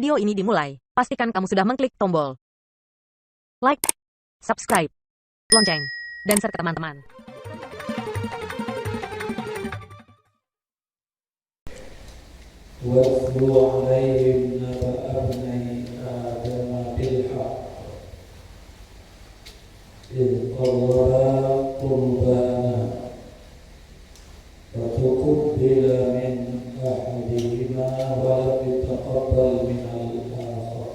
video ini dimulai, pastikan kamu sudah mengklik tombol like, subscribe, lonceng, dan share ke teman-teman. وَاتْلُ عَلَيْهِمْ نَبَأَ ابْنَيْ آدَمَ بِالْحَقِّ إِذْ قَرَّبَا قُرْبَانًا فَتُقُبِّلَ مِنْ أَحَدِهِمَا وَلَمْ يُتَقَبَّلْ مِنَ الْآخَرِ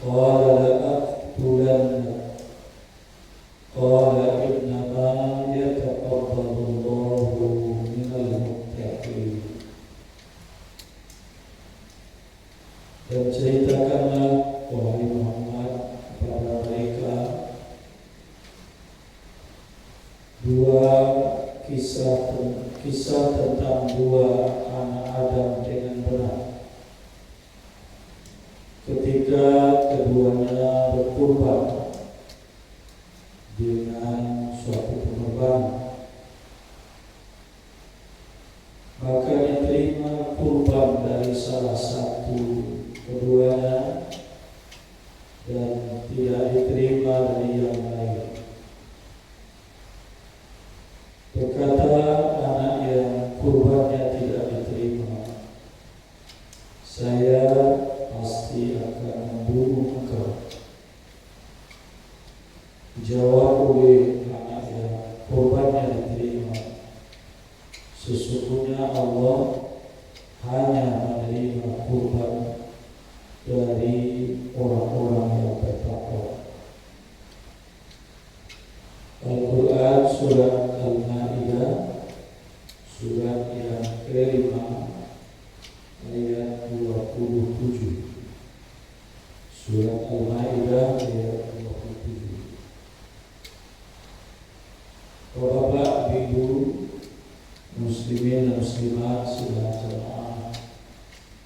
قَالَ لَأَقْتُلَنَّكَ قَالَ إِنَّمَا يَتَقَبَّلُ اللَّهُ مِنَ الْمُتَّقِينَ. Dan ceritakanlah wahai Muhammad kepada mereka dua kisah tentang dua anak Adam dengan benar ketika keduanya berkurban dengan suatu pengorbanan, maka diterima kurban dari salah satu keduanya dan tidak diterima dari yang lain. Berkata anak yang kurbannya tidak diterima, "Saya pasti akan membunuh engkau." Dijawab oleh anak yang kurbannya diterima, "Sesungguhnya Allah hanya menerima kurban dari orang-orang yang bertakwa." Al-Quran Surat Al-Ma'idah, surat yang ke-5 ayat 27. Surat Al-Ma'idah ayat 27. Bapak, Ibu, muslimin dan muslimat sidang jamaah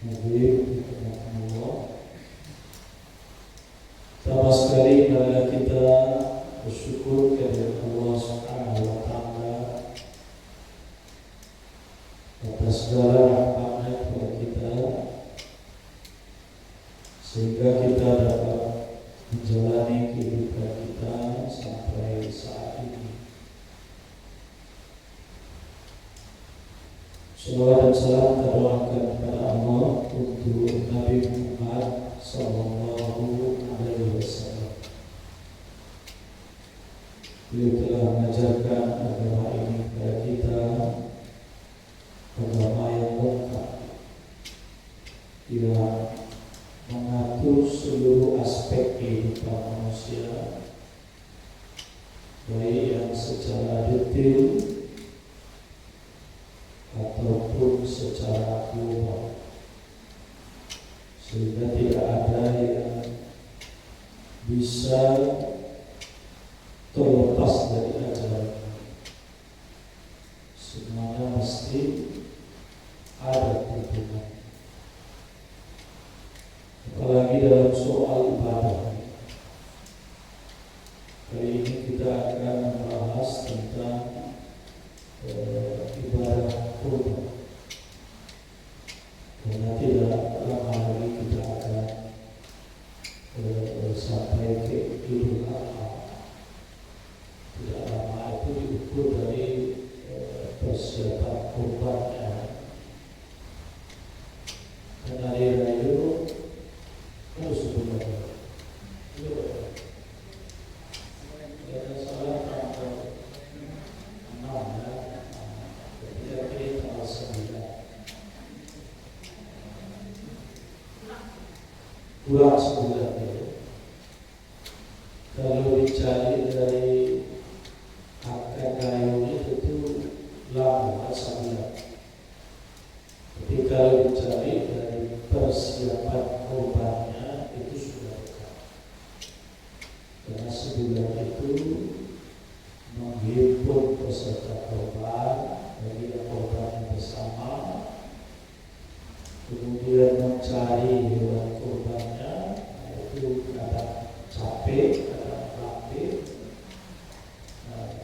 maghrib Allah. Pertama sekali marilah kita bersyukur kepada Allah Subhanahu wa taala atas segala rahmat kepada kita sehingga kita dapat menjalani kehidupan kita sampai saat ini. Salawat dan salam kita doakan kepada Allah untuk Nabi Muhammad sallallahu alaihi wasallam. Beliau telah mengajarkan agama ini kepada kita, agama yang lengkap, yang mengatur seluruh aspek kehidupan manusia, baik yang secara detail ataupun secara global, sehingga tidak ada yang bisa terlepas dari ajaran. Semuanya mesti ada hubungan. Apalagi dalam soal ibadah. Kali ini kita akan membahas tentang ibadah kurban. Karena tidak lama lagi kita akan sampai ke Idul Adha. Tidak lama itu diukur dari persiapan kurbannya. Dan hari raya harus sebenarnya. Ada salah tanggal 6 ya. Ketika kita tanggal 9. Kurang 9 itu. Kalau dicari dari angka gayungnya itu lama sangat. Tapi kalau dicari dari persiapan korbannya itu sudah dekat. Karena sebulan itu menghimpun peserta korban, bagi korban bersama, kemudian mencari hewan korbannya, itu kadang capek, kadang latih,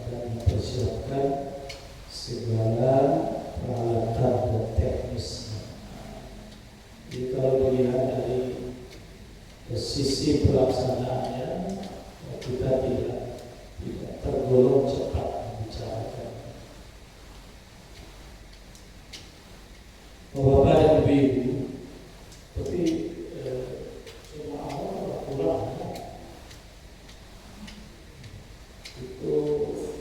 dan mempersiapkan segala peralatan dan teknisnya. sisi pelaksanaannya kita tidak tergolong cepat membicarakan. Bapak dan Ibu, tapi semua orang pulang itu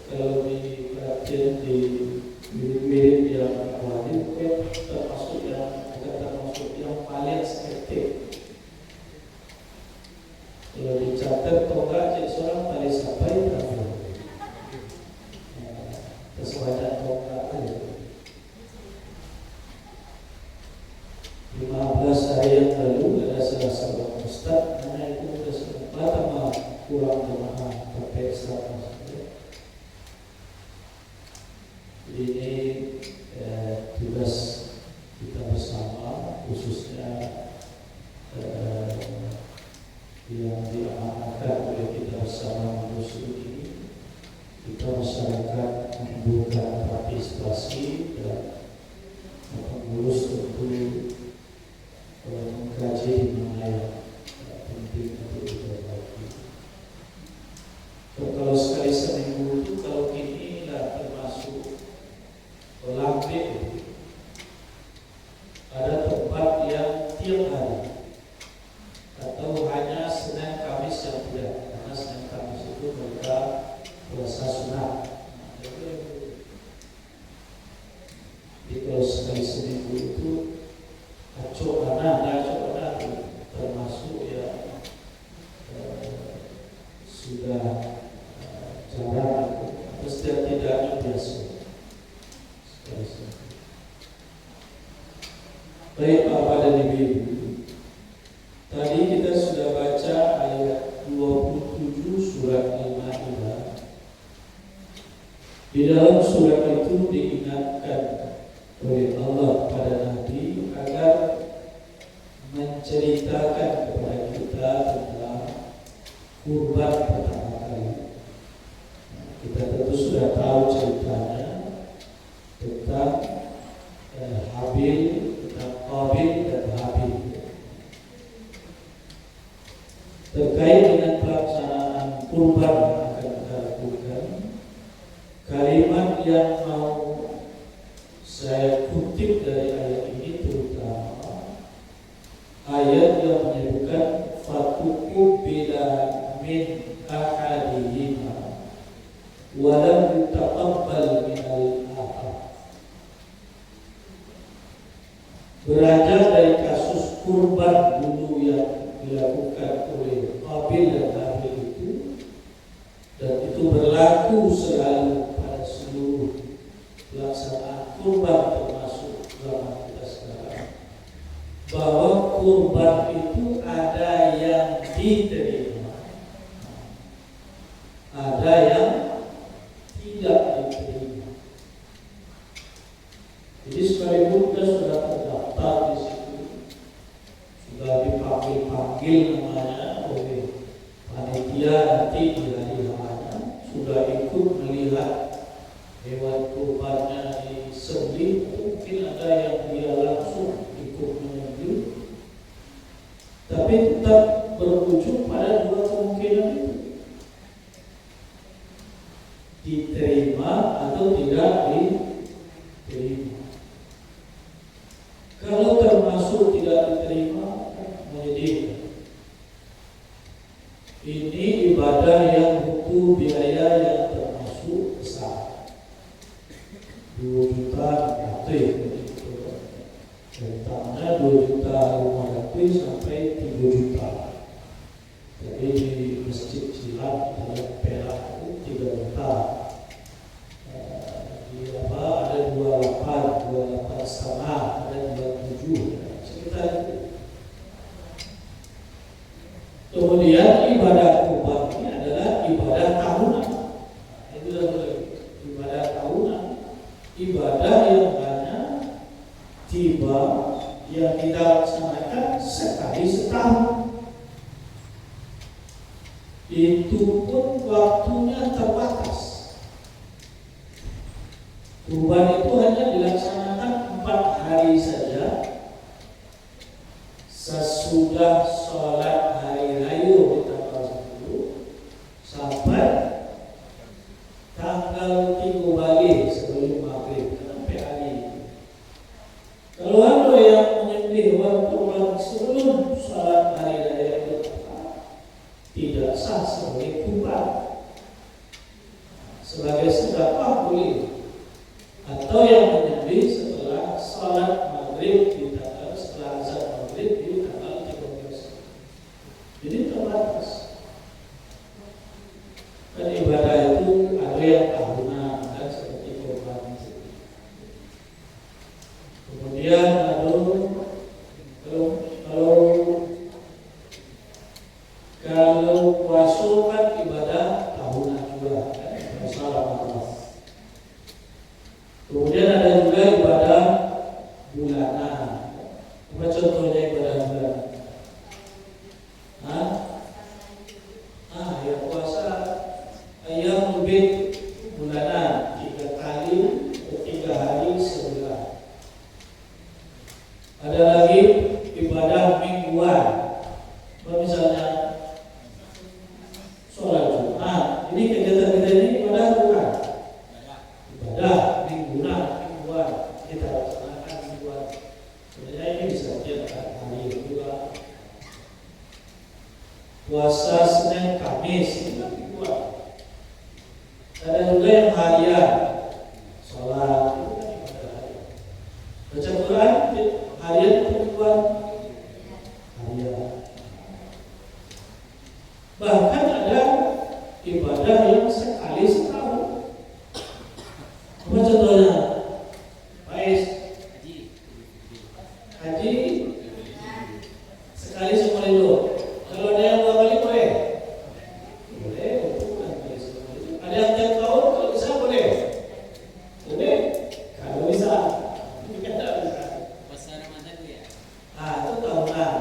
kalau diperhatikan di mirip-mirip yang wajib termasuk yang paling efektif. Kalau dicatat tonggak jadi seorang paling sampai berapa? Kesewajan tonggak itu 15 hari yang lalu ada salah seorang ustaz karena itu sudah sempat sama kurang jemaah pakai Islam. Ini tugas kita bersama, khususnya yang diamanatkan oleh kita bersama manusia ini. Kita masyarakat membuka partisipasi dan pengurus untuk mengkaji mana yang penting untuk diperbaiki. Kalau sekali seminggu itu kalau ini lah termasuk lambe, ada tempat yang tiap hari atau hanya Senin Kamis yang tidak, karena Senin Kamis itu mereka puasa sunat. Jadi kalau sekali seminggu itu acokana termasuk ya sudah jarang atau setidaknya biasa sekali seminggu. Baik Bapak dan Ibu, tadi kita sudah baca ayat 27 surat Al-Maidah. Di dalam surat itu diingatkan oleh Allah pada Nabi agar menceritakan kepada kita tentang kurban pertama kali. Kita tentu sudah tahu ceritanya tentang Habil, tentang Qabil dan Habil. Terkait dengan pelaksanaan kurban yang akan kita lakukan, kalimat yang mau saya kutip dari ayat ini terutama ayat yang menyebutkan fatuku bila min ahadihima walam yutaqabbal minal akhar. Beranjak dari kasus kurban dulu yang dilakukan oleh Qabil dan Habil itu, dan itu berlaku selalu pada seluruh pelaksanaan kurban termasuk zaman kita sekarang, bahwa kurban itu ada yang diterima, ada yang tidak diterima. Jadi sekalipun kita sudah terdaftar di situ, sudah dipanggil namanya oleh panitia nanti di hari hamanya, sudah ikut melihat hewan kurbannya disembelih, mungkin ada yang dia langsung ikut menyembelih, tapi tetap berujung pada dua kemungkinan itu, diterima atau tidak diterima. Kalau termasuk tidak diterima, menyedihkan. Ini ibadah yang butuh biaya yang termasuk besar. 2 juta Rentangnya 2.500.000 sampai 3 juta. Jadi di Masjid Silat dalam Perak itu 3 juta. Di ada 28 setengah, ada 27, sekitar itu. Kemudian ibadah kurban ini adalah ibadah tahunan. Itu ibadah tahunan, ibadah yang hanya tiba yang kita laksanakan sekali setahun. Itu pun waktunya terbatas. Kurban itu hanya dilaksanakan 4 hari saja sesudah sholat hari tidak sah sebagai kurban. Sebagai sedekah boleh, atau yang menyembelih setelah salat maghrib di tanggal setelah azan maghrib di tanggal 13. Jadi terbatas. Dan ibadah itu ada yang tahunan, kan, seperti kurban. Kemudian kalau puasa kan ibadah tahunan juga, kan, puasa Ramadan. Kemudian ada juga ibadah bulanan. Apa contohnya ibadah bulanan? Ya puasa ayam lebih bulanan 3 kali atau 3 hari sebulan. Ada lagi ibadah mingguan. Misalnya sholat Jumat. Ini kegiatan kita ini ibadah bukan? Ibadah mingguan kita laksanakan mingguan. Sebenarnya ini bisa tiap hari juga. Puasa Senin Kamis itu kan mingguan. Ada juga yang harian, sholat itu kan ibadah harian. Baca Quran harian atau mingguan? Harian. Bahkan ada ibadah yang sekali setahun. Apa contohnya? Baik, haji sekali seumur hidup. Kalau ada yang 2 kali boleh? Boleh, bukan boleh seumur hidup. Ada yang tiap tahun, kalau bisa boleh? Boleh, kalau bisa. Ini kan tak bisa. Puasa Ramadan ya? Itu tahunan.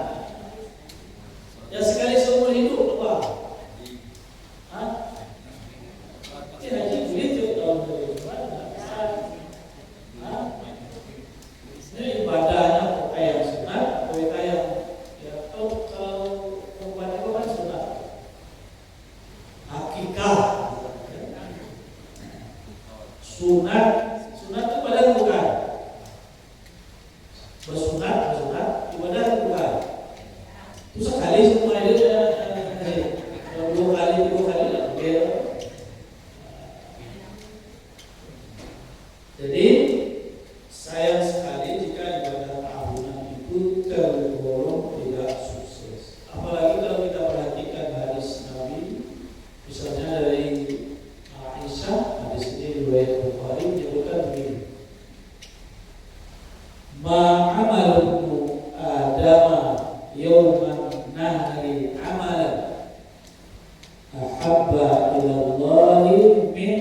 Ya sekali seumur hidup apa? Ini haji begitu tahun berikutnya. Ini ibadahnya apakah yang sunat, apakah yang kalau kurban itu kan sunat. Akikah sunat itu ibadah bukan? Bersunat ibadah bukan? Itu sekali semua itu kalau 2 kali 3 kali lah. Jadi sayang sekali jika ibadah tahunan itu tergolong tidak sukses. Apalagi kalau kita perhatikan hadis Nabi, misalnya dari Aisyah, hadis ini riwayat Bukhari menyebutkan begini: Ma'amalu Adama yawman nahri amalan ahabba ilallahi min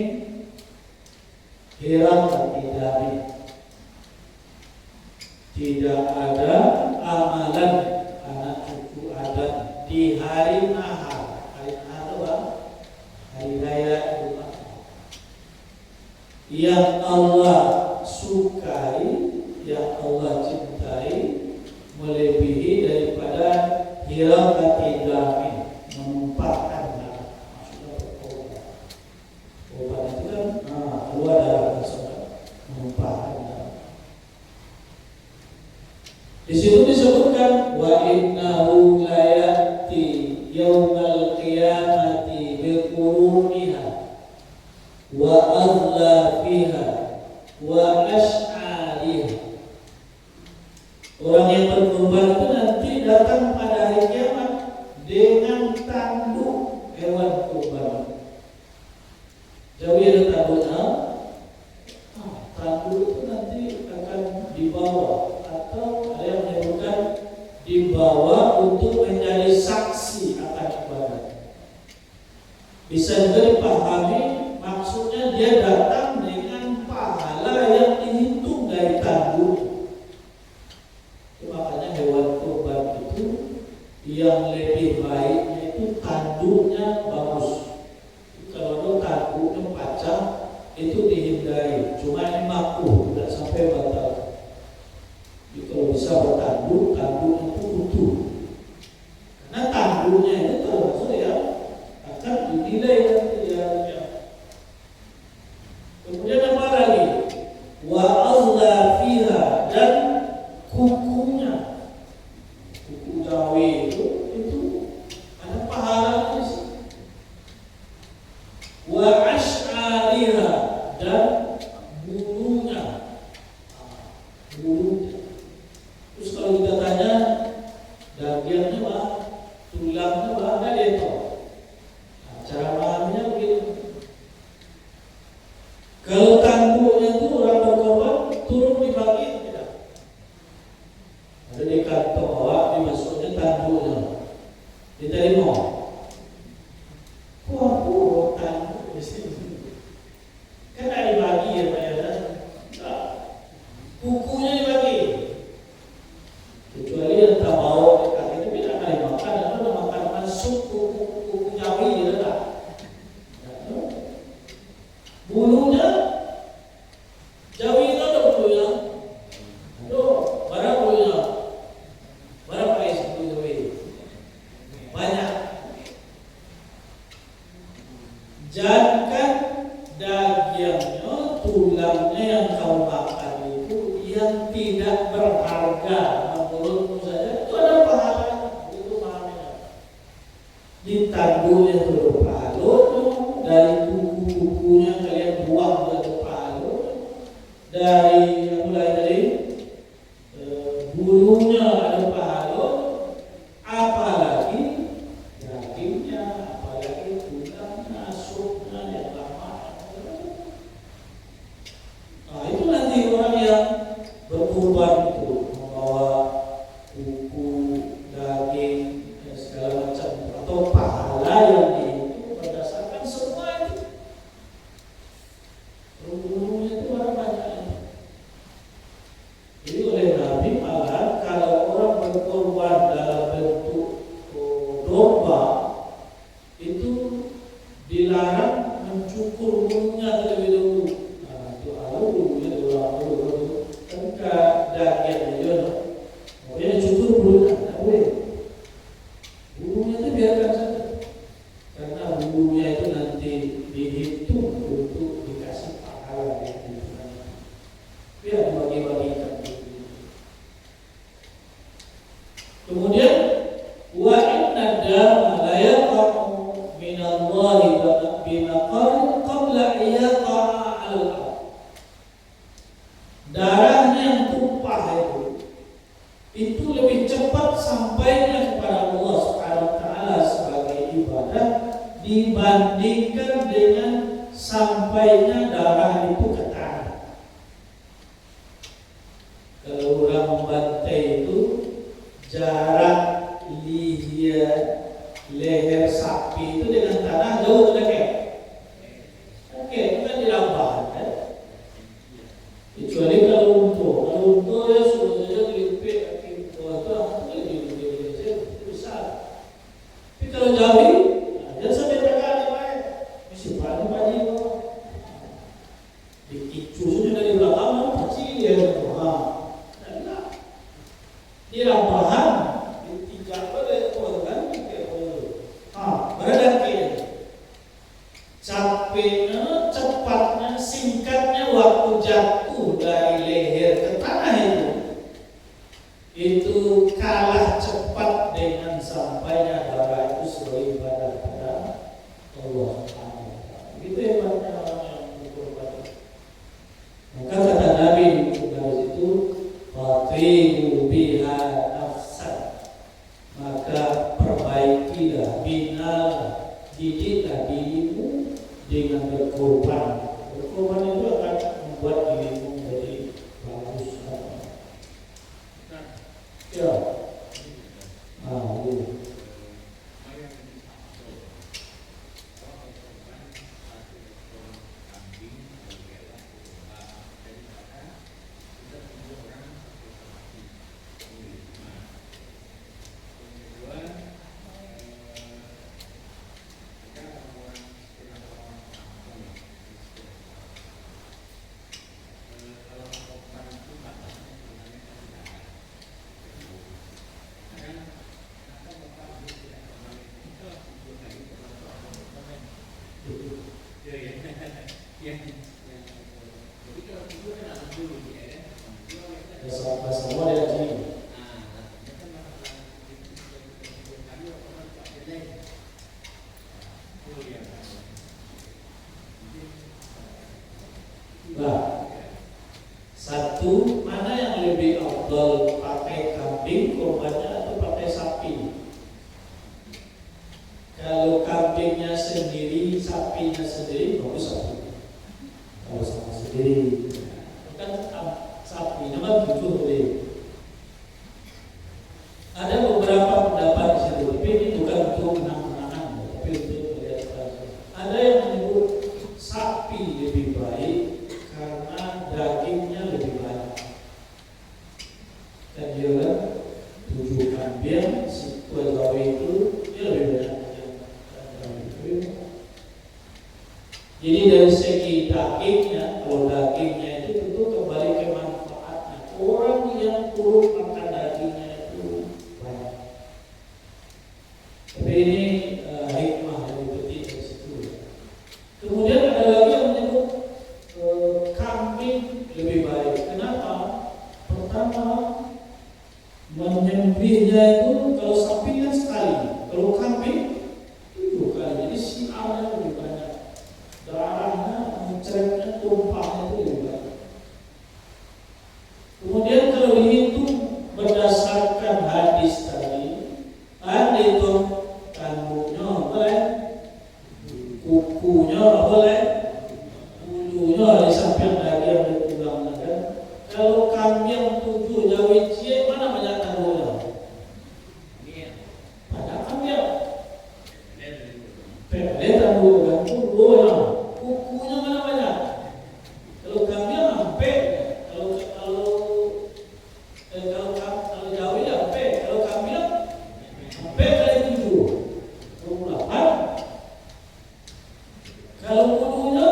hiraqati dami. Tidak ada amalan anak cucu Adam di hari nahar. Hari nahar itu apa? Hari raya Idul Adha, yang Allah sukai, yang Allah cintai melebihi daripada hiraqati dami, menumpahkan darah. Maksudnya berkorban. Korban itu kan keluar darah tersebut, menumpahkan darah. Di situ disebutkan wa innahu la ya'ti yaumal qiyamati biquruniha wa adlafiha wa ash'ariha. Orang yang berkorban itu nanti datang pada hari kiamat dengan tanduk hewan kurban. Jauh ada tanduknya. Tanduk itu nanti akan dibawa, atau ada yang menyebutkan dibawa untuk menjadi saksi akan ibadah. Bisa juga dipahami maksudnya dia datang dengan pahala yang dihitung dari tanduk. Makanya hewan kurban itu yang lebih baiknya itu tanduknya bagus. Kalau ada tanduknya pacang itu dihindari. Cuma ini makruh, tidak sampai batal. Jadi kalau bisa bertanduk, tanduknya itu utuh. Karena tanduknya itu termasuk yang akan dinilai nanti ya. Kemudian apa lagi? Wa Allah fiha, dan kukunya, kuku Jawi itu ada pahalanya di masuk kuku Jawi gitu lah. Bulunya Jawi itu ada bulunya. Aduh, berapa bulunya? Berapa es bulu Jawi? Banyak. Jangan dagingnya, tulangnya yang kau makan itu yang tidak berharga. Menurutmu saja itu ada pahala. Itu pahalanya. Ditangguhnya itu pahala. Dari kuku-kukunya kalian buang ke pahala. Dari mulai dari bulunya ada pahala. Apalagi dagingnya, apalagi tulangnya, supnya yang lama. Nah itu nanti orang yang berkorban itu membawa kuku, daging, dan segala macam atau pahala yang itu berdasarkan semua itu. Bulunya itu orang banyak. Jadi oleh Nabi malah kalau orang berkorban dalam bentuk domba itu dilarang mencukur bulunya terlebih dahulu. Nah, itu bulunya dulu kan dagingnya juga. Makanya cukur bulunya tidak boleh. Bulunya itu biarkan saja. Karena bulunya itu nanti dihitung untuk dikasih pahala yang diberikan. Biar dibagi-bagikan. Kemudian wa inna dama la yaqa'u min Allah bimaqal qabla yaqa'a al-ard. Darahnya yang tumpah itu lebih cepat sampainya kepada Allah Subhanahu wa taala sebagai ibadah dibandingkan dengan sampainya darah itu ke tanah. Kalau orang membantai itu jarak leher sapi itu dengan tanah jauh atau dekat? Oke, itu kan dilambahan kan? Kecuali kalau untung ya sudah saja dilipit kaki bawah itu lebih besar. Tapi kalau Jawi, jangan sampai tekan baik. Mesti padi bawah. Dikicu saja dari belakang kecil ya. Dia lampahan ditinjak oleh orang berada capeknya, cepatnya, singkatnya waktu jatuh dari leher ke tanah itu kalah cepat dengan sampainya darah itu sebagai ibadah pada Allah. Itu hebatnya orang yang berkorban. Maka kata Nabi dari situ, fatihu biha nafsan, maka perbaikilah, binalah, didiklah dirimu dengan berkorban. Berkorban itu akan membuat dirimu menjadi bagus. Ya. Semua ada di sini. Nah, satu, mana yang lebih afdal, pakai kambing korbannya atau pakai sapi? Kalau kambingnya sendiri, sapinya sendiri, bagus sapi. Kalau sama sendiri, kan sapi, nama jujur boleh. Ada beberapa pendapat di situ, tapi ini bukan untuk menang-menangan, tapi untuk melihat saja. Ada yang menyebut sapi lebih baik karena dagingnya lebih banyak. Dan dia kan 7 kambing, si kue Jawa itu dia lebih banyak. Jadi dari segi dagingnya, kalau dagingnya itu tentu kembali ke manfaatnya. Orang yang turut makan dagingnya itu banyak. Tapi ini hikmah yang dipetik dari situ. Kemudian ada lagi yang menyebut kambing lebih baik. Kenapa? Pertama, menyembelihnya itu kalau sapi kan sekali, kalau kambing 7 kali. Jadi siarnya lebih banyak, darahnya, mencretnya, tumpahnya itu lebih banyak. Kemudian kalau dihitung berdasarkan hadis tadi, ada itu kandungnya boleh, kukunya boleh, bulunya di samping dari yang bertulang naga. Kalau kambing 7 jawi cie, mana banyak kandungnya? Banyak kambing. Pede tangguh gantung dua, kukunya mana banyak? Kalau kambing ampe, kalau jawi ampe, kalau kambing ampe kali 7, 28. Kalau bulunya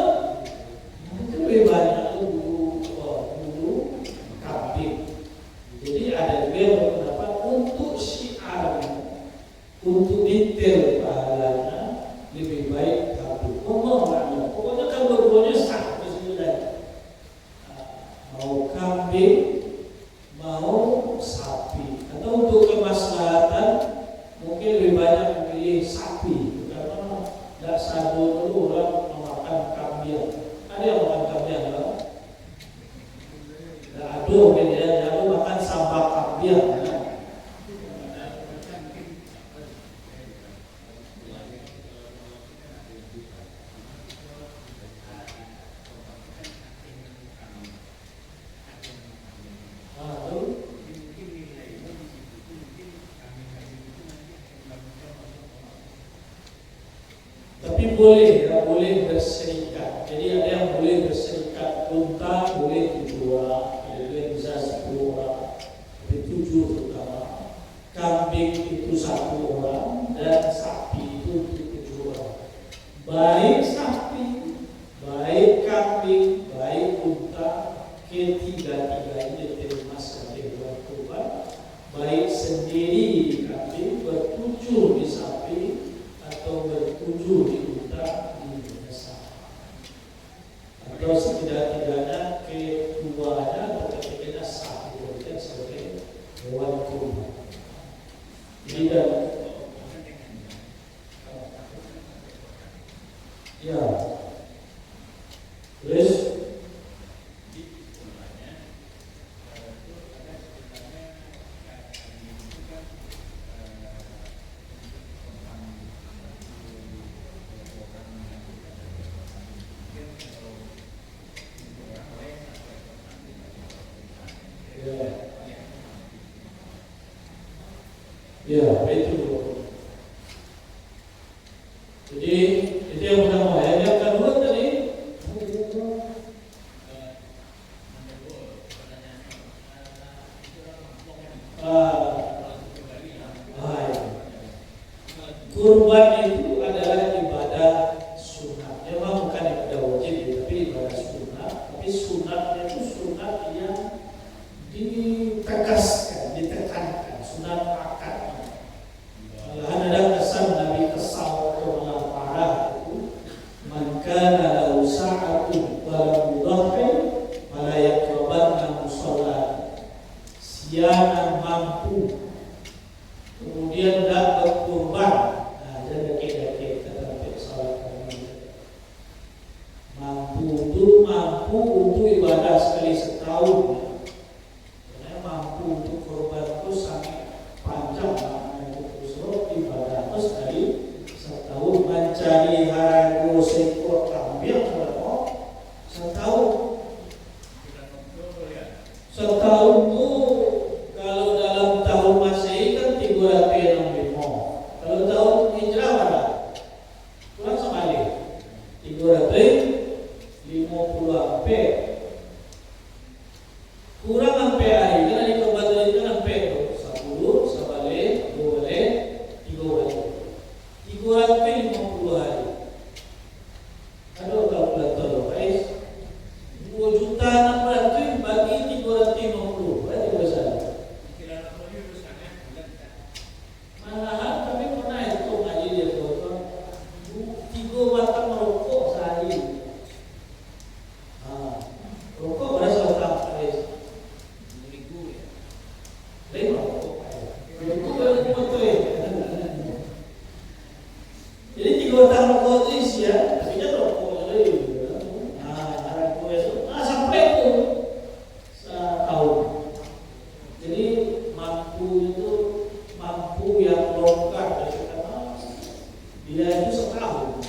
itu lebih banyak bulu kambing. Jadi ada juga yang berpendapat untuk syiar, untuk detail pahalanya lebih baik kambing. Pokoknya kalau dua-duanya sah sebenarnya. Mau kambing, mau sapi, atau untuk kemaslahatan mungkin lebih banyak memilih sapi karena tidak satu dulu orang memakan kambing. Ada yang makan kambing kan? Tidak ada mungkin ya, jangan makan sambal kambing. Tapi boleh, ya, boleh berserikat. Jadi ada yang boleh berserikat, unta boleh 7 orang, boleh bisa 10 orang, tapi 7 terutama. Kambing itu 1 orang dan sapi itu 7 orang. Baik sapi, baik kambing, baik unta, ketiga-tiga ini diterima sebagai hewan kurban. Baik sendiri di kambing, bertujuh di sapi, atau bertujuh di unta di desa, atau setidak-tidaknya keduanya atau ketiganya sah diberikan sebagai hewan kurban. Jadi dan ya, terus ya itu. Jadi itu yang pertama. Yang kedua tadi kurban itu adalah ibadah sunat. Memang bukan ibadah wajib, tapi ibadah sunat. Tapi sunatnya itu sunat yang ditegaskan, ditekankan, sunat akad. Malahan ada kesan Nabi kesal orang parah itu, man kana lahu sa'atun wa lam yudhhi fala yaqrabanna musalla. Siapa mampu kemudian tidak berkurban, jangan deket-deket kata salat kami. Mampu untuk ibadah sekali setahun. Karena mampu untuk kurban itu sangat panjang ibadah itu sekali setahun. Mencari harga seekor kambing berapa? Setahun. Setahun itu kalau dalam tahun Masehi kan 365. Kalau tahun Hijrah berapa? Kurang sekali 350. Kurang sampai hari karena di kabupaten itu sampai 10 sebalik 2 balik 3 balik 350 hari. Aduh kalau dua tahun rokok itu isian, akhirnya rokok lagi. Nah, rokok itu, sampai itu setahun. Jadi mampu itu mampu yang longgar karena dia itu setahun.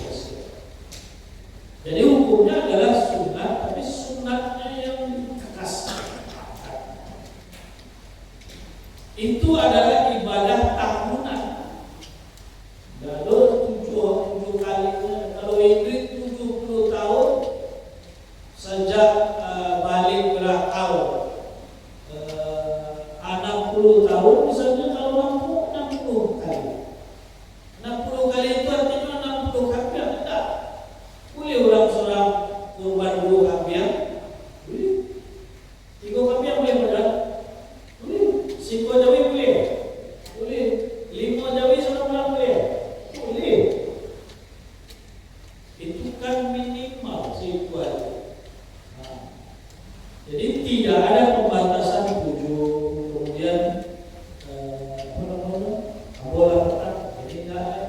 Jadi hukumnya adalah sunat, tapi sunatnya yang kekas. Itu adalah ibadah tahunan. Lalu 7 kalinya, kalau itu 70 tahun sejak balik berakal, 60 tahun misalnya, kalau mampu 60 kali. 60 kali itu artinya 60 kambing tidak. Boleh orang seorang kurban dulu kambing? Boleh. 3 kambing boleh benar? Boleh. 5 jawi boleh? Boleh. 5 jawi seorang orang boleh? Boleh. Itu kan minimal sebuah. Jadi tidak ada pembatasan 7, kemudian bola petak, jadi tidak ada.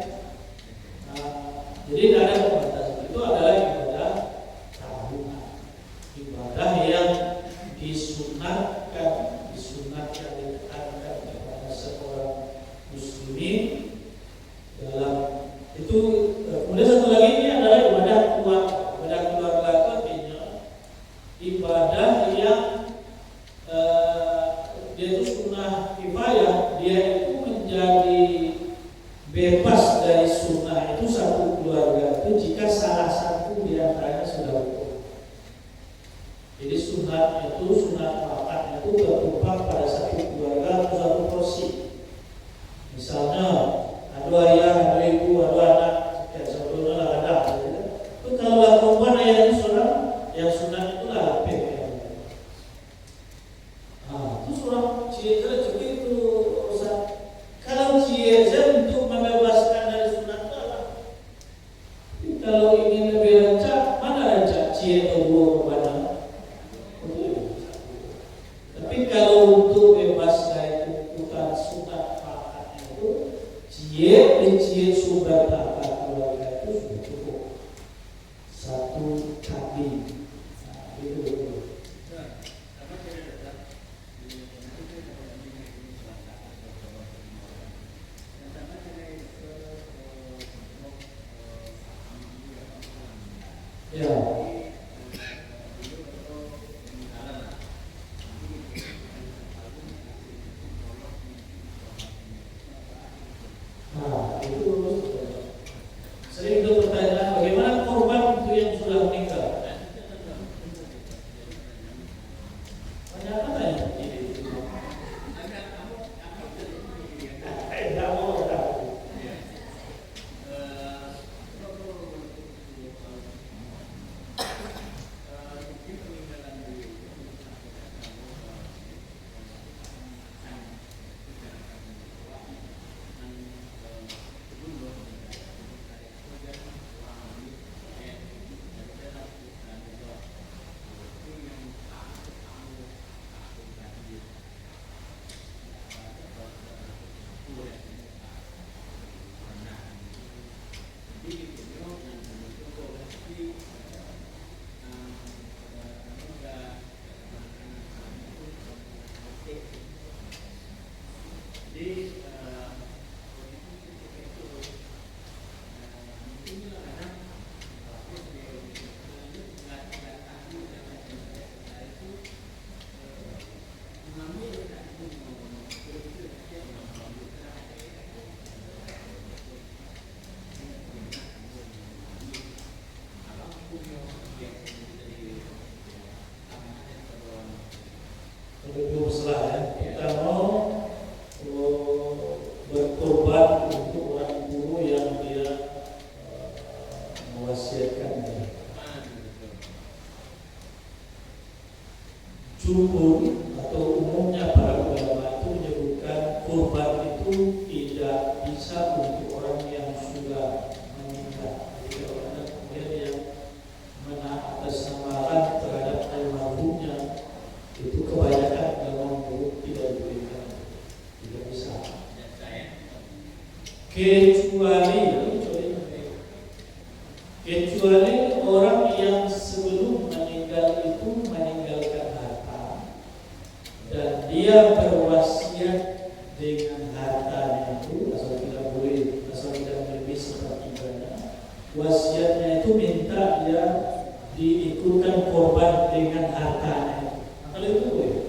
Jadi tidak ada pembatasan. Itu adalah ibadah tahunan, ibadah yang disunatkan ditekankan kepada seorang muslimin dalam itu. Kemudian satu lagi ini adalah ibadah keluarga. Ibadah keluarga itu artinya ibadah yang dia itu sunnah kifayah, dia itu menjadi bebas dari sunnah itu satu keluarga itu jika salah satu di antaranya sudah hukum. Jadi sunat itu, sunat wakatnya itu bertumpang pada satu keluarga atau satu porsi. Misalnya ada ayah, ada ibu, ada anak, kayak sebelumnya lah ada. Itu kalau lah korban ayah itu seorang, yang sunat itu lah lapik. Itu seorang cie juga itu urusan. Kalau cie untuk membebaskan dari sunat itu apa? Kalau ingin lebih rancak, mana rancak cie atau dua kepada? Tapi kalau untuk bebas dari tuntutan sunat wakatnya itu, cie sudah tak keluarga itu sudah cukup. Satu kali. Itu. Ya. Itu sering itu pertanyaan, bagaimana korban itu yang sudah meninggal? Banyak apa ya? Tidak mau tahu. Belum selah ya. Kita mau berkorban untuk orang guru yang dia mewasiatkan. Jumhur atau umumnya para ulama itu menyebutkan korban itu tidak bisa untuk orang yang sudah meninggal. Jadi orang kemudian yang mengatasnamakan terhadap almarhumnya itu kebanyakan dalam buruk tidak diberikan, tidak bisa. Kecuali kecuali orang yang sebelum meninggal itu meninggalkan harta dan dia berwasiat dengan hartanya itu, asal tidak boleh, asal tidak lebih sepertiganya. Wasiatnya itu minta dia diikutkan korban dengan hartanya. Kalau itu boleh.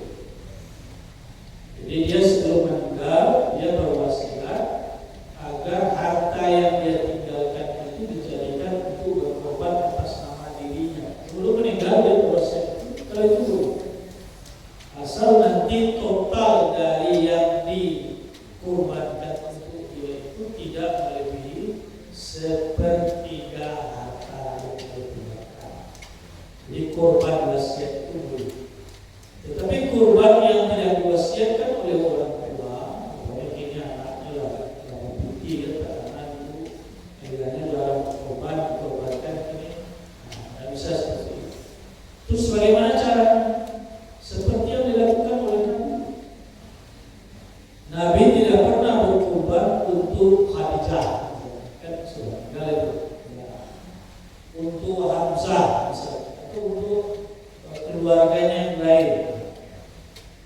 Jadi dia sebelum meninggal dia berwasiat agar harta yang dia tinggalkan itu dijadikan untuk berkorban atas nama dirinya. Sebelum meninggal dia berwasiat itu. Kalau itu boleh. Asal nanti total dari yang dikorbankan untuk dia itu tidak melebihi sepertiga harta yang dia tinggalkan. Jadi korban wasiat itu boleh. Tetapi korban yang tidak diwasiatkan oleh orang tua, oleh ini anaknya lah, yang putih anak itu, akhirnya dalam korban dikorbankan ini, tidak bisa seperti itu. Terus bagaimana cara? Seperti yang dilakukan oleh Nabi. Nabi tidak pernah berkorban untuk Khadijah, kan sudah tinggal itu, untuk Hamzah, atau untuk keluarganya yang lain.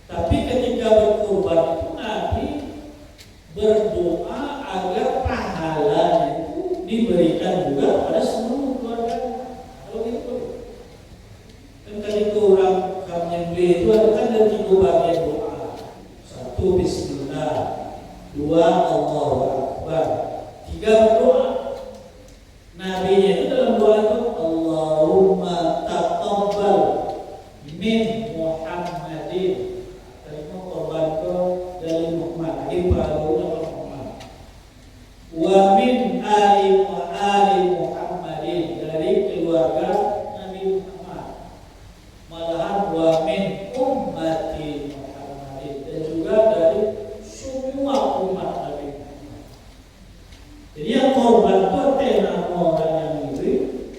Tapi ketika berkorban itu Nabi berdoa agar pahalanya itu diberikan juga pada seluruh keluarga. Kalau gitu, kan ketika orang menyembelih itu ada kan ada 3 bagian doa. 1 Bismillah, 2 Allahu Akbar, 3 berdoa. Nabi itu dalam doa itu Allahumma taqabbal min Muhammadin. Dari Muhammad, wa min ali Muhammadin, dari keluarga Nabi Muhammad. Malahan wa min ummati Muhammadin, dan juga dari semua umat Nabi Muhammad. Jadi yang korban itu artinya orang yang ngiri,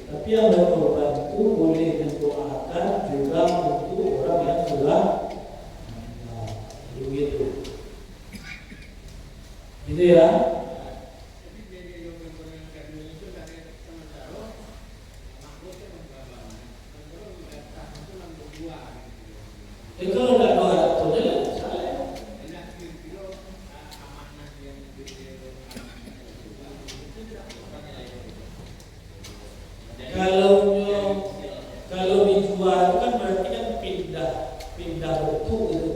tapi yang berkorban itu boleh mendoakan juga untuk orang yang telah begitu. Gitu ya. Kalau nggak doa itu salah. Kalau dijual kan berarti kan pindah bentuk gitu.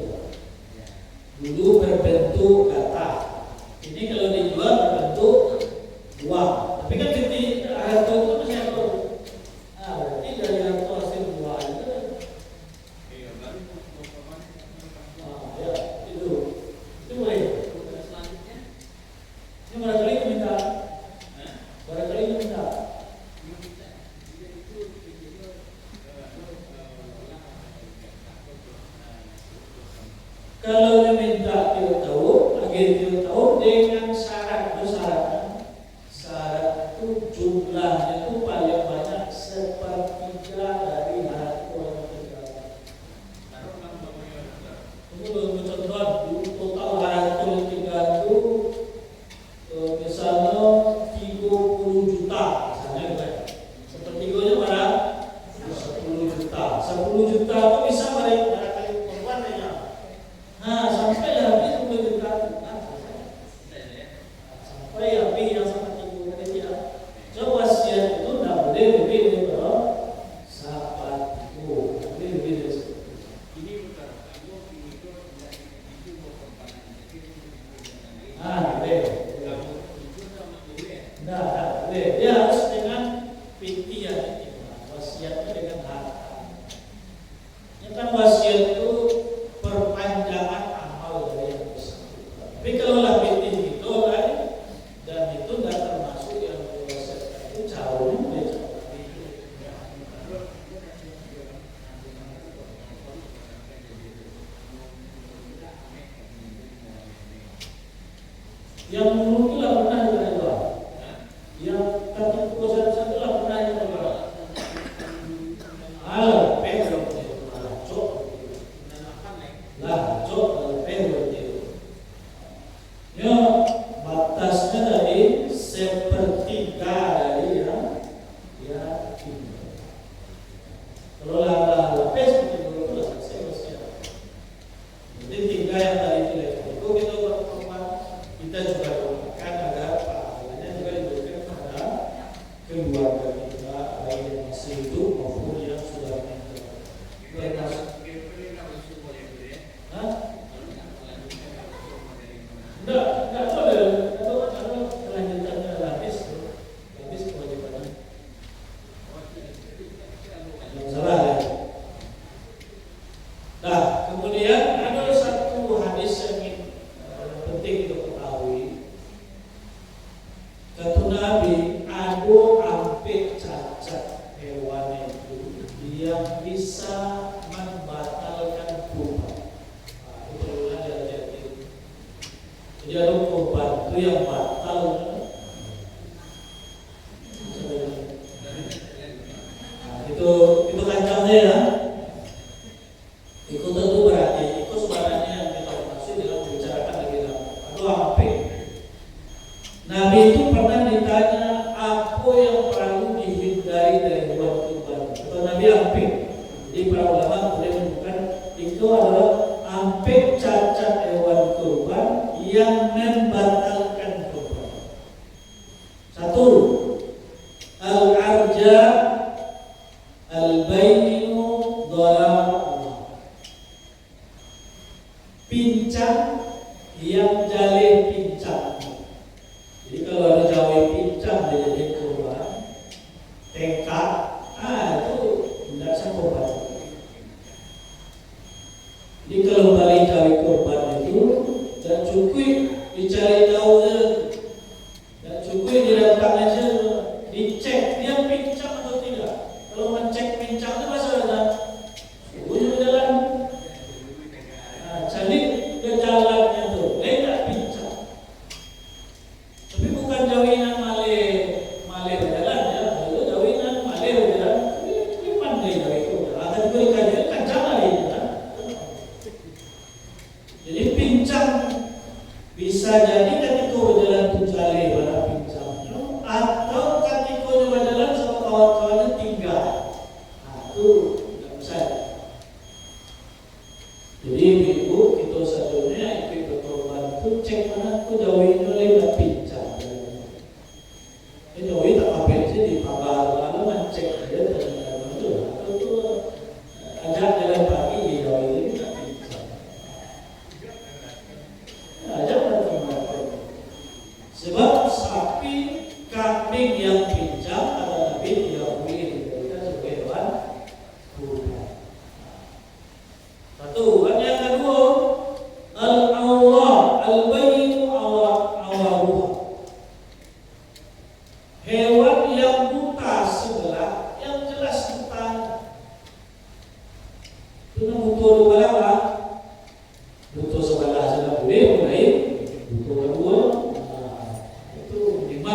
Dulu berbentuk kata, ini kalau dijual berbentuk uang. Tapi kan di harta itu masih ada. Berarti dari harta hasil jual itu. Ya, itu boleh. Ini barangkali minta. Kalau dia minta 3 tahun, akhir 3 tahun dengan syarat itu jumlahnya itu paling banyak sepertiga dari harta yang tinggalkan. Itu contoh total harta yang tinggal itu misalnya 30 juta, misalnya kan. Sepertiganya pada 10 juta. 10 juta itu bisa barangkali korbannya. Sampai habis menunjukkan sampai habis yang sangat tinggi tadi dia. Coba wasiat itu tidak boleh lebih daripada sahabat itu, boleh lebih dari itu. Ini bukan kamu itu boleh. Boleh. Dia harus dengan pintian wasiatnya dengan harta. Ini kan wasiat itu perpanjangan amal dari yang bersangkutan. Tapi kalau lebih itu kan, dan itu nggak termasuk yang diwasiatkan itu jauh beda. Yang dulu lah pernah juga itu, yang kaki kuasa satu lah pernah itu. batasnya tadi sepertiga dari yang keluarga kita, baik yang masih hidup maupun yang sudah meninggal. Hah? Enggak boleh. Kalau kelanjutannya habis kewajibannya. Yang salah ya. Nah, kemudian ada satu hadis yang penting untuk ketahui. Kata Nabi, ada hampir cacat hewan itu yang bisa membatalkan kurban. Itu perlu hati-hati. Jadi ada kurban itu yang batal. Itu kancangnya ya. Itu tentu berarti itu sebenarnya yang kita maksud dalam membicarakan lagi dalam. Aduh hampir. Nabi itu pernah ditanya apa yang perlu dihindari dari hewan kurban. Kata Nabi hampir. Jadi para ulama boleh menemukan itu adalah hampir cacat hewan kurban yang membatalkan kurban. Satu, al-arja al-bayyinu dharar, pincang yang jale pincang. Jadi kalau ada jawi pincang dia jadi kurban, tengkak, itu tidak sah kurban. Jadi kalau balik jawi kurban itu dan cukup dicari tahu dan cukup didatang aja dicek dia pincang atau tidak. Kalau mencek pincang itu masalahnya suhu jalan. Jadi dia jalannya tuh tidak pincang. Tapi bukan jawinan male berjalan ya, lalu jawinan male berjalan, ini pandai jawi itu. Akan diberikan jadi kencang lagi kan. Jadi pincang bisa jadi ketika berjalan tuh jale pada pincangnya, atau ketika berjalan sama kawan-kawannya tinggal. Itu tidak bisa. Jadi ibu kita satunya ikut berkorban itu cek mana aku jauhin oleh pincang. Ini jauhin tak apa sih di pagar lalu mencek dia ternyata itu. Itu ajak jalan pagi di jauhin tak pincang. Ajak berkorban. Sebab sapi, kambing yang pincang adalah Nabi yang boleh diberikan sebagai hewan kurban. Satu, yang kedua, al-awwah, al-bayyin awaruha. Hewan yang buta sebelah, yang jelas buta. Itu butuh dua lah. Butuh sebelah sudah boleh, mulai butuh kedua. Itu lima.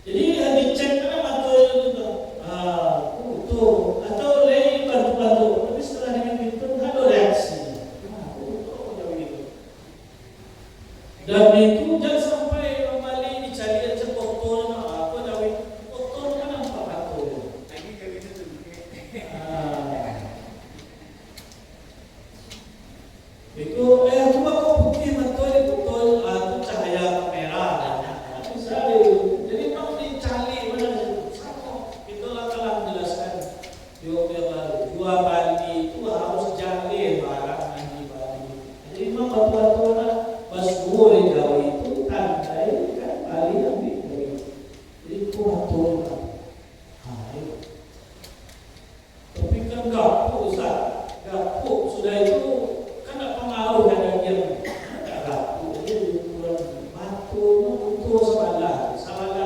Jadi dicek mana mata itu. Butuh atau lain bantu-bantu. Tapi setelah itu ada reaksi. Dan itu jangan sampai kembali dicari aja foto apa Dawi. Foto kan nampak foto. Itu cuma kau bukti betul itu cahaya kamera. Misalnya, jadi mau dicari mana sama. Itulah telah menjelaskan dua Bali itu harus jali barang di Bali. Jadi memang batu-batu pas gua di Jawa itu tandai kan Bali ambil dari. Jadi itu batu. Tapi kan gapuk Ustaz. Gapuk sudah itu kan tak pengaruh ada yang tak gapuk. Jadi ukuran batu itu salah sana.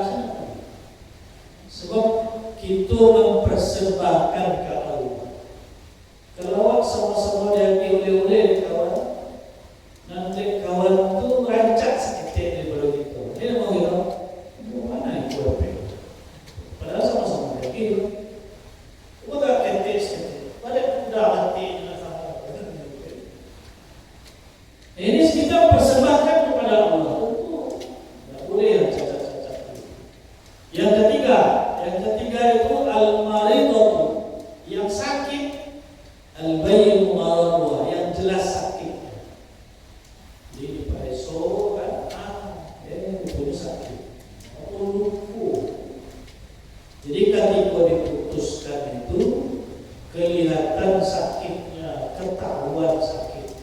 Sebab kita mempersembahkan ke Allah. Kalau sama-sama dia oleh-oleh kawan, nanti kawan tu rancak sedikit daripada kita. Dia mau gitu, mana itu apa? Padahal sama-sama dia. Bukan ketis, pada dah hati sama. Ini kita persembahkan kepada Allah. Tidak boleh yang cacat-cacat. Yang ketiga itu al-maridatu, yang sakit, al-bayyin maradwa, yang jelas sakit. Jadi di peso kan, dia punya sakit. Atau ketika diputuskan itu kelihatan sakitnya, ketahuan sakit.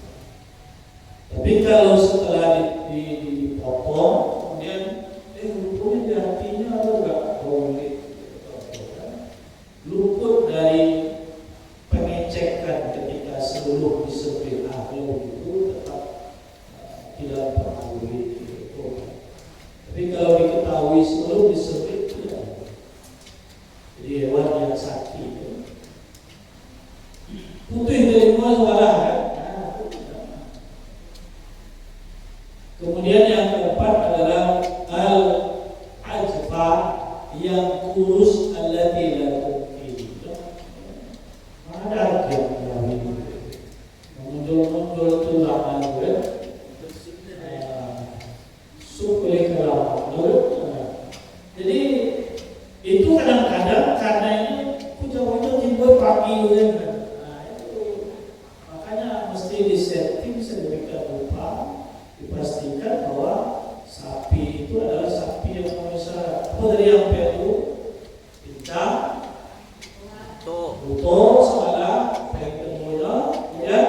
Tapi kalau setelah dipotong, kemudian rupanya di hatinya ada nggak boleh, luput dari pengecekan ketika sebelum disebut ahli itu tetap tidak mengetahui itu. Tapi kalau diketahui sebelum disebut tidak. Jadi hewan yang sakit itu putih dari luar suara kan. Kemudian yang keempat adalah al-ajfa yang kurus allati la tuqim. Ada yang muncul tulang itu supaya kelam. Jadi itu kadang-kadang karena ini kucing timbul pagi kan. Makanya mesti disetting sedemikian rupa, dipastikan bahwa sapi itu adalah sapi yang bisa dari yang itu pincang, butuh, semalam, baik temunya, ya,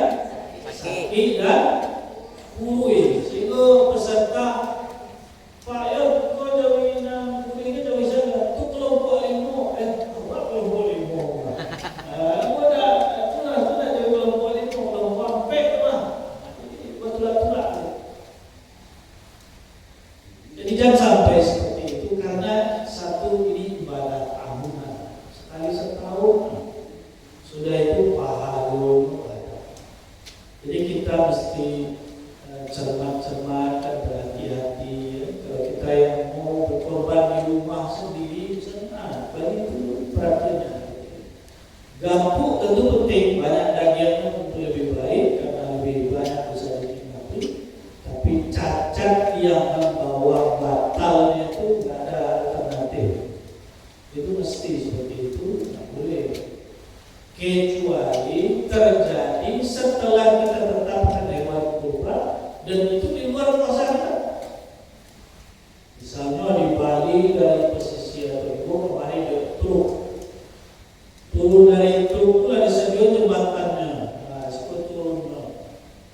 sakit dan kurui. Sehingga peserta Pak ya, kau jauhin kurui jauh saya, tu kelompok limo, apa kelompok limo? Kau dah jadi kelompok limo, kelompok ampek mah, betul-betul. Jadi jangan sampai seperti itu karena satu ini ibadah tahunan, sekali setahun sudah itu pahalun. Jadi kita mesti cermat-cermat dan berhati-hati. Kalau kita yang mau berkorban di rumah sendiri, misalnya, bagi itu perhatiannya. Gampuk tentu penting, banyak dagingnya tentu lebih baik karena lebih banyak bisa dinikmati. Tapi cacat yang membawa batalnya itu tidak ada alternatif. Itu mesti seperti itu, tidak boleh. Kecuali terjadi setelah kita tetapkan hewan kurban dan itu di luar kuasa kita. Misalnya di Bali dari pesisir Teluk kemarin ada truk, turun dari truk itu ada sedia jembatannya. Nah, sebetulnya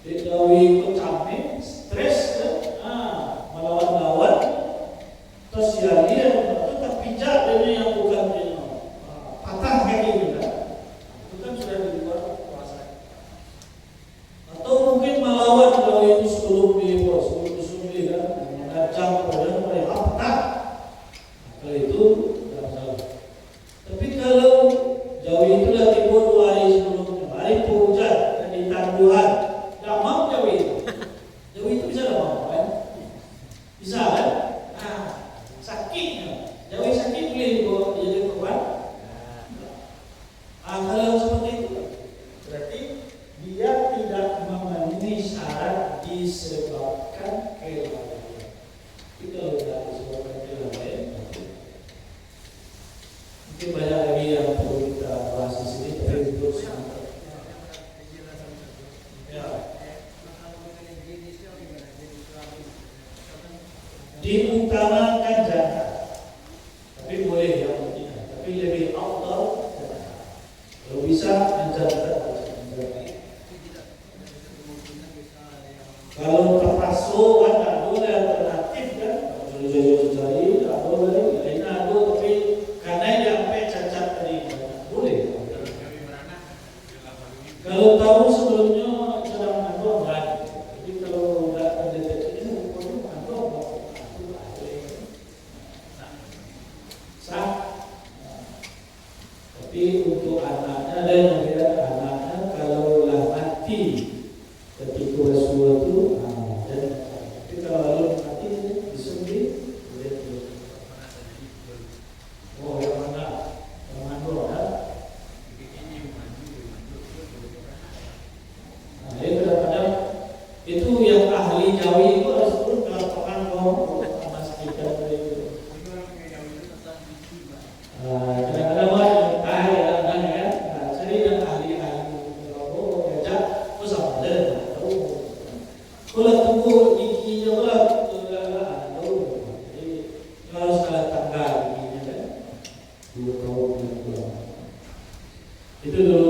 di Dawi itu capek, stres kan, melawan-lawan, terus ya dia tetap pijak dia yang bukan dia, patah kaki juga. Itu kan sudah di luar kuasa. Atau mungkin melawan kalau itu sebelum disembelih kan, mengacang pada mereka patah. Kalau itu tidak masalah. Tapi kalau jauh itu dah timbul 2 hari sebelumnya, hari itu hujan dan di tanduhan, tidak mau jauh itu. Jauh itu bisa tidak mau kan? Bisa kan? Nah, sakitnya. Jauh sakit boleh jadi korban. Kalau seperti itu, berarti dia tidak memenuhi syarat disebabkan kelalaian. Itu kalau tidak disebabkan kelalaian, mungkin banyak lagi yang perlu kita bahas di sini, tapi untuk sementara. Ya. Diutamakan jangan, tapi boleh yang tidak, tapi lebih afdal jangan. Kalau bisa menjalankan. Kalau terpaksa kan tak boleh alternatif kan, kalau jauh-jauh tak boleh, lain ada tapi karena dia sampai cacat tadi boleh. Kalau tahu sebelumnya sedang mengandung kan, jadi kalau tidak terdeteksi perlu mengandung, sah. Tapi untuk anaknya ada yang beda anaknya kalau lah mati ketika Rasulullah itu, tapi kalau lalu mati disembelih boleh. Oh yang mana? Yang mandor kan? Nah, itu kadang-kadang itu yang ahli Jawi itu harus turun ke lapangan memastikan itu. Kadang-kadang cari yang ahli-ahli kerja, sama aja. Kalau tunggu giginya pula, jadi harus kalah tangga giginya kan. 2 tahun Itu kalau